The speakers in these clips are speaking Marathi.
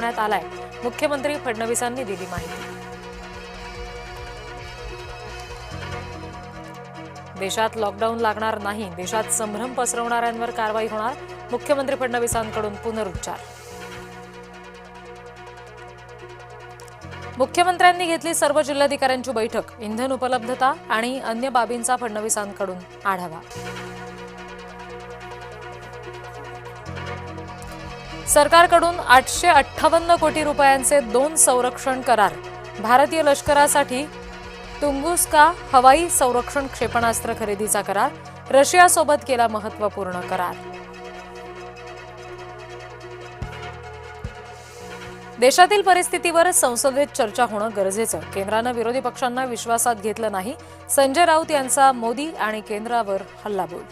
करण्यात आलाय, मुख्यमंत्री फडणवीसांनी दिली माहिती। देशात लॉकडाऊन लागणार नाही, देशात संभ्रम पसरवणाऱ्यांवर कारवाई होणार, मुख्यमंत्री फडणवीसांकडून पुनरुच्चार। मुख्यमंत्र्यांनी घेतली सर्व जिल्हाधिकाऱ्यांची बैठक, इंधन उपलब्धता आणि अन्य बाबींचा फडणवीसांकडून आढावा। सरकारकडून 858 कोटी रुपयांचे 2 संरक्षण करार, भारतीय लष्करासाठी तुंगुस्का हवाई संरक्षण क्षेपणास्त्र खरेदीचा करार, रशियासोबत केला महत्त्वपूर्ण करार। देशातील परिस्थितीवर संसदेत चर्चा होणं गरजेचं, केंद्रानं विरोधी पक्षांना विश्वासात घेतलं नाही, संजय राऊत यांचा मोदी आणि केंद्रावर हल्लाबोल।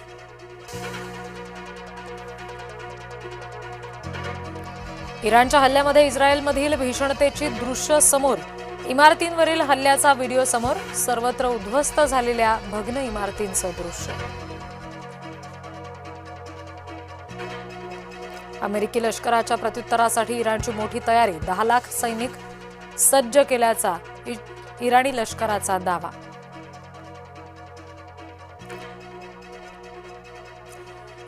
इराणच्या हल्ल्यामध्ये इस्रायलमधील भीषणतेची दृश्य समोर, इमारतींवरील हल्ल्याचा व्हिडिओ समोर, सर्वत्र उद्ध्वस्त झालेल्या भग्न इमारतींचं दृश्य। अमेरिकी लष्कराच्या प्रत्युत्तरासाठी इराणची मोठी तयारी, 10 लाख सैनिक सज्ज केल्याचा इराणी लष्कराचा दावा।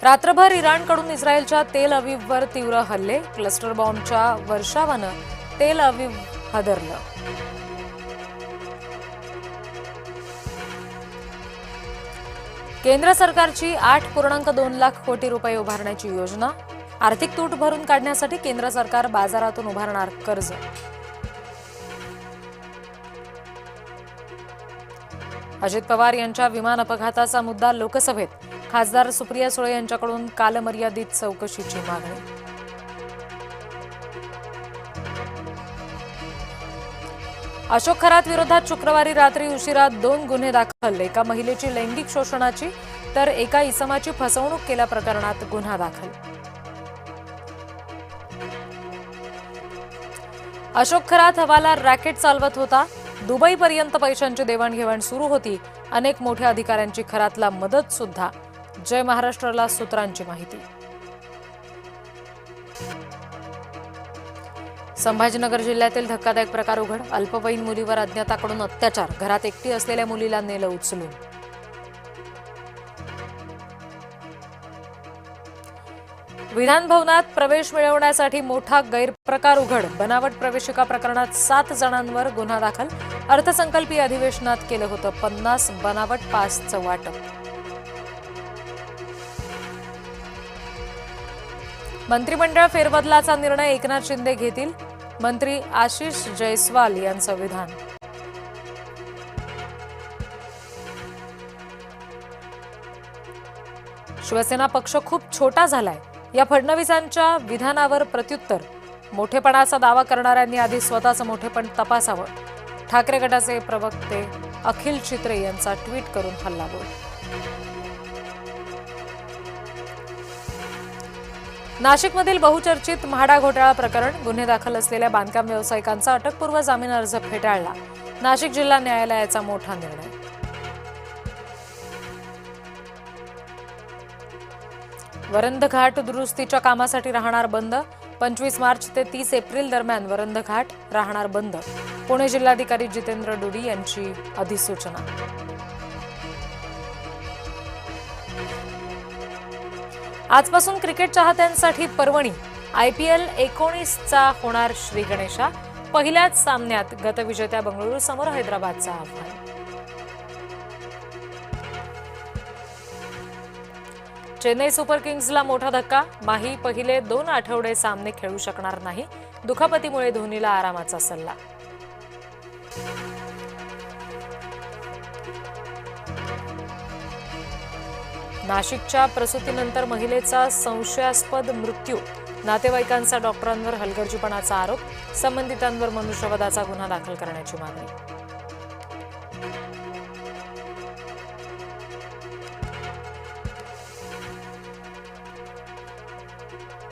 रात्रभर इराणकडून इस्रायलच्या तेल अविववर तीव्र हल्ले, क्लस्टर बॉम्बच्या वर्षावानं तेल अविव हादरलं। केंद्र सरकारची 8.2 लाख कोटी रुपये उभारण्याची योजना, आर्थिक तूट भरून काढण्यासाठी केंद्र सरकार बाजारातून उभारणार कर्ज। अजित पवार यांच्या विमान अपघाताचा मुद्दा लोकसभेत, खासदार सुप्रिया सुळे यांच्याकडून कालमर्यादित चौकशीची मागणी। अशोक खरात विरोधात शुक्रवारी रात्री उशिरा 2 गुन्हे दाखल, एका महिलेची लैंगिक शोषणाची तर एका इसमाची फसवणूक केल्या प्रकरणात गुन्हा दाखल। अशोक खरात हवालदार रॅकेट चालवत होता, दुबईपर्यंत पैशांची देवाणघेवाण सुरू होती, अनेक मोठ्या अधिकाऱ्यांची खरातला मदत सुद्धा, जय महाराष्ट्राला सूत्रांची माहिती। संभाजीनगर जिल्ह्यातील धक्कादायक प्रकार उघड, अल्पवयीन मुलीवर अज्ञाताकडून अत्याचार, घरात एकटी असलेल्या मुलीला नेलं उचलून। विधान भवनात प्रवेश मिळवण्यासाठी मोठा गैरप्रकार उघड, बनावट प्रवेशिका प्रकरणात 7 जणांवर गुन्हा दाखल, अर्थसंकल्पीय अधिवेशनात केलं होतं 50 बनावट पासचं वाटप। मंत्रिमंडळ फेरबदलाचा निर्णय एकनाथ शिंदे घेतील, मंत्री आशिष जयस्वाल यांचं विधान। शिवसेना पक्ष खूप छोटा झालाय, या फडणवीसांच्या विधानावर प्रत्युत्तर, मोठेपणाचा दावा करणाऱ्यांनी आधी स्वतःचं मोठेपण तपासावं, ठाकरे गटाचे प्रवक्ते अखिल चित्रे यांचा ट्विट करून हल्लाबोल। नाशिकमधील बहुचर्चित म्हाडा घोटाळा प्रकरण, गुन्हे दाखल असलेल्या बांधकाम व्यावसायिकांचा अटकपूर्व जामीन अर्ज फेटाळला, नाशिक जिल्हा न्यायालयाचा मोठा निर्णय। वरंध घाट दुरुस्तीच्या कामासाठी राहणार बंद, 25 मार्च ते 30 एप्रिल दरम्यान वरंध घाट राहणार बंद, पुणे जिल्हाधिकारी जितेंद्र डुडी यांची अधिसूचना। आजपासून क्रिकेट चाहत्यांसाठी पर्वणी, IPL 19चा होणार श्रीगणेशा, पहिल्याच सामन्यात गतविजेत्या बंगळुरू समोर हैदराबादचा आव्हान। चेन्नई सुपर किंग्सला मोठा धक्का, माही पहिले 2 आठवडे सामने खेळू शकणार नाही, दुखापतीमुळे धोनीला आरामाचा सल्ला। नाशिकच्या प्रसूतीनंतर महिलेचा संशयास्पद मृत्यू, नातेवाईकांचा डॉक्टरांवर हलगर्जीपणाचा आरोप, संबंधितांवर मनुष्यवधाचा गुन्हा दाखल करण्याची मागणी।